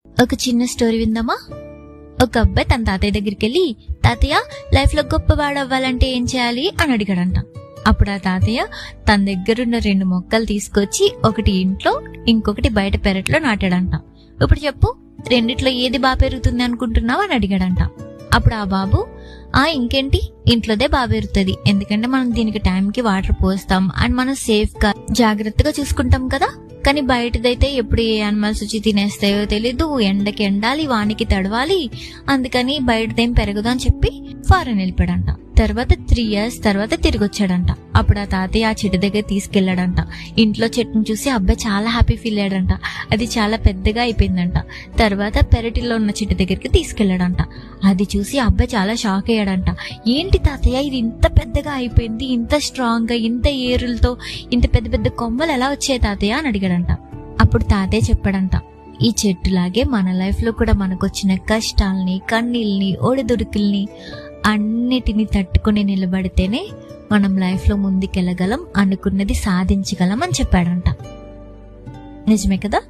ఒక చిన్న స్టోరీ విందామా? ఒక అబ్బాయి తన తాతయ్య దగ్గరికి వెళ్ళి, తాతయ్య, లైఫ్ లో గొప్పవాడు అవ్వాలంటే ఏం చేయాలి అని అడిగాడంట. అప్పుడు ఆ తాతయ్య తన దగ్గరున్న 2 మొక్కలు తీసుకొచ్చి ఒకటి ఇంట్లో, ఇంకొకటి బయట పెరట్లో నాటాడంట. ఇప్పుడు చెప్పు, రెండిట్లో ఏది బాగా పెరుగుతుంది అనుకుంటున్నావు అని అడిగాడంట. అప్పుడు ఆ బాబు, ఇంకేంటి, ఇంట్లోదే బాగా పెరుగుతుంది, ఎందుకంటే మనం దీనికి టైంకి వాటర్ పోస్తాం అండ్ మనం సేఫ్ గా జాగ్రత్తగా చూసుకుంటాం కదా. కానీ బయటదైతే ఎప్పుడు ఏ యానిమల్స్ వచ్చి తినేస్తాయో తెలీదు, ఎండకి ఎండాలి, వానికి తడవాలి, అందుకని బయటదేం పెరగదు అని చెప్పి ఫారెన్ వెళ్ళిపోయాడంట. తర్వాత 3 years తర్వాత తిరిగి వచ్చాడంట. అప్పుడు ఆ తాతయ్య ఆ చెట్టు దగ్గర తీసుకెళ్లాడంట. ఇంట్లో చెట్టును చూసి అబ్బాయి చాలా హ్యాపీ ఫీల్ అయ్యాడంట. అది చాలా పెద్దగా అయిపోయిందంట. తర్వాత పెరటిలో ఉన్న చెట్టు దగ్గరికి తీసుకెళ్లాడంట. అది చూసి అబ్బాయి చాలా షాక్ అయ్యాడంట. ఏంటి తాతయ్య, ఇది ఇంత పెద్దగా అయిపోయింది, ఇంత స్ట్రాంగ్ గా, ఇంత ఏరులతో ఇంత పెద్ద పెద్ద కొమ్మలు ఎలా వచ్చాయి తాతయ్య అని అడిగాడంట. అప్పుడు తాతయ్య చెప్పాడంట, ఈ చెట్టులాగే మన లైఫ్ లో కూడా మనకొచ్చిన కష్టాల్ని, కన్నీళ్ళని, ఒడిదుడుకుల్ని అన్నిటినీ తట్టుకుని నిలబడితేనే మనం లైఫ్ లో ముందుకెళ్ళగలం, అనుకున్నది సాధించగలం అని చెప్పాడంట. నిజమే కదా?